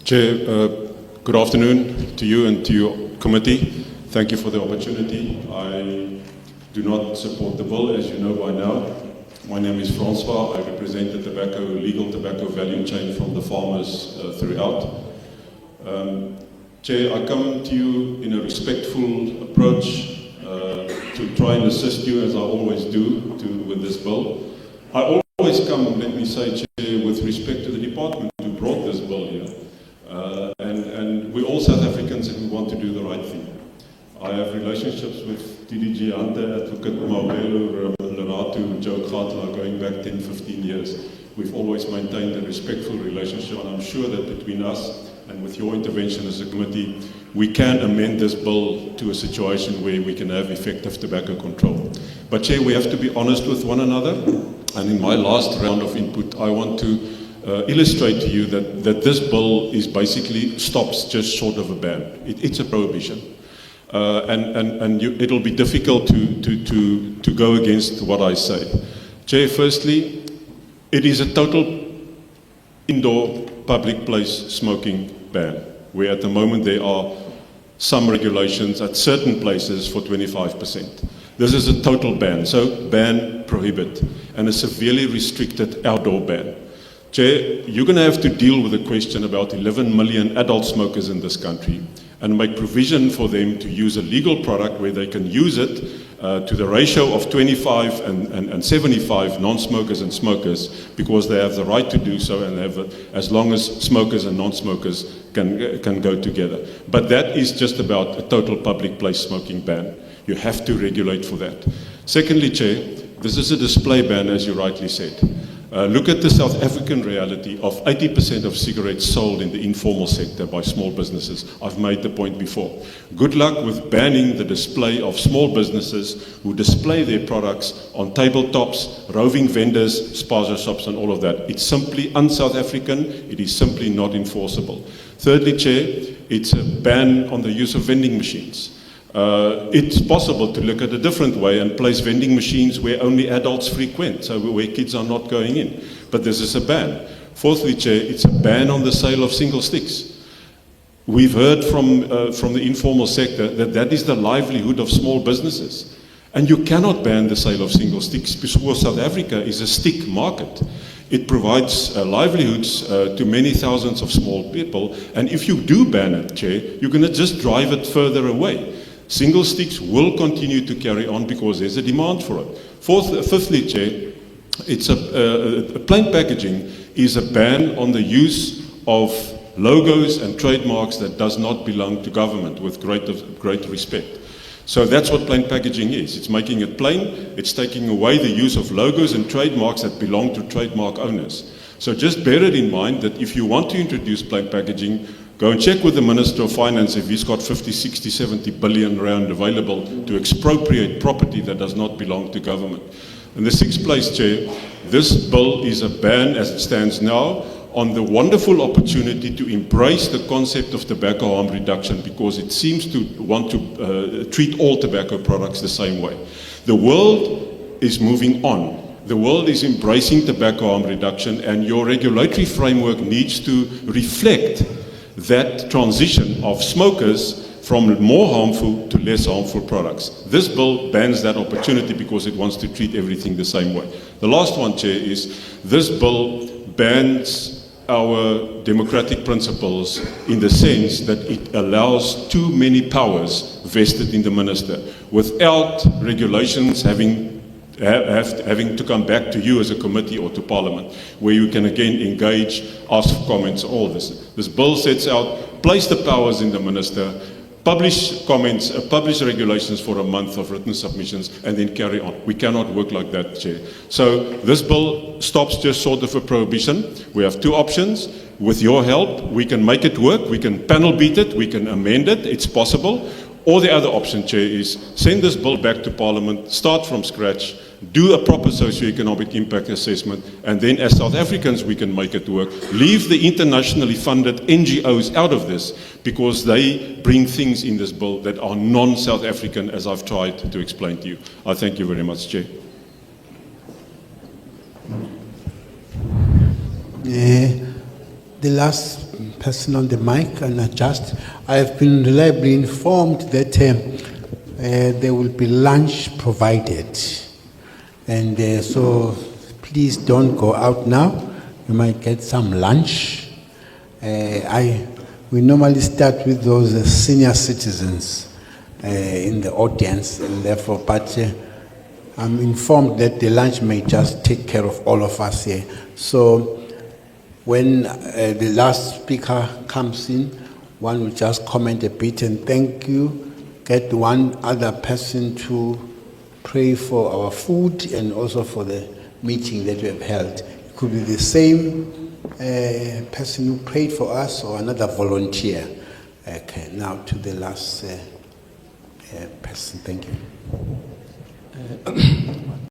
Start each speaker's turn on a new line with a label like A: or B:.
A: Chair, good afternoon to you and to your committee. Thank you for the opportunity. I do not support the bill, as you know by now. My name is Francois. I represent the legal tobacco value chain from the farmers throughout. Chair, I come to you in a respectful approach to try and assist you, as I always do, with this bill. I always come, let me say, Chair, with respect to the department who brought this bill here. And we're all South Africans and we want to do the right thing. I have relationships with DDG Hunter, Advocate Mawelo, Lerato, Joe Gatla going back 10, 15 years. We've always maintained a respectful relationship, and I'm sure that between us and with your intervention as a committee, we can amend this bill to a situation where we can have effective tobacco control. But Chair, we have to be honest with one another, and in my last round of input, I want to illustrate to you that this bill is basically stops just short of a ban. It's a prohibition. It'll be difficult to go against what I say. Chair, firstly, it is a total indoor public place smoking ban, where at the moment there are some regulations at certain places for 25%. This is a total ban, so ban, prohibit, and a severely restricted outdoor ban. Chair, you're going to have to deal with the question about 11 million adult smokers in this country and make provision for them to use a legal product where they can use it to the ratio of 25 and 75 non-smokers and smokers, because they have the right to do so, and have as long as smokers and non-smokers can go together. But that is just about a total public place smoking ban. You have to regulate for that. Secondly, Chair, this is a display ban, as you rightly said. Look at the South African reality of 80% of cigarettes sold in the informal sector by small businesses. I've made the point before. Good luck with banning the display of small businesses who display their products on tabletops, roving vendors, spaza shops, and all of that. It's simply un-South African. It is simply not enforceable. Thirdly, Chair, it's a ban on the use of vending machines. It's possible to look at a different way and place vending machines where only adults frequent, so where kids are not going in. But this is a ban. Fourthly, Chair, it's a ban on the sale of single sticks. We've heard from the informal sector that is the livelihood of small businesses. And you cannot ban the sale of single sticks because South Africa is a stick market. It provides livelihoods to many thousands of small people. And if you do ban it, Chair, you're going to just drive it further away. Single sticks will continue to carry on because there's a demand for it. Fifthly, Chair, it's plain packaging is a ban on the use of logos and trademarks that does not belong to government, with great respect. So that's what plain packaging is. It's making it plain. It's taking away the use of logos and trademarks that belong to trademark owners. So just bear it in mind that if you want to introduce plain packaging, go and check with the Minister of Finance if he's got 50, 60, 70 billion rand available to expropriate property that does not belong to government. In the sixth place, Chair, this bill is a ban as it stands now on the wonderful opportunity to embrace the concept of tobacco harm reduction, because it seems to want to treat all tobacco products the same way. The world is moving on. The world is embracing tobacco harm reduction, and your regulatory framework needs to reflect that transition of smokers from more harmful to less harmful products. This bill bans that opportunity because it wants to treat everything the same way. The last one, Chair, is this bill bans our democratic principles in the sense that it allows too many powers vested in the minister without regulations having to come back to you as a committee or to Parliament, where you can again engage, ask for comments, all this. This bill sets out, place the powers in the minister, publish comments, publish regulations for a month of written submissions, and then carry on. We cannot work like that, Chair. So this bill stops just short of a prohibition. We have two options. With your help, we can make it work. We can panel beat it. We can amend it. It's possible. Or the other option, Chair, is send this bill back to Parliament, start from scratch, do a proper socio-economic impact assessment, and then as South Africans we can make it work. Leave the internationally funded NGOs out of this, because they bring things in this bill that are non-South African, as I've tried to explain to you. I thank you very much, Chair.
B: The last person on the mic and adjust. I have been reliably informed that there will be lunch provided. And so please don't go out now. You might get some lunch. We normally start with those senior citizens in the audience, and therefore, but I'm informed that the lunch may just take care of all of us here. So when the last speaker comes in, one will just comment a bit and thank you. Get one other person to pray for our food and also for the meeting that we have held. It could be the same person who prayed for us or another volunteer. Okay, now to the last person. Thank you.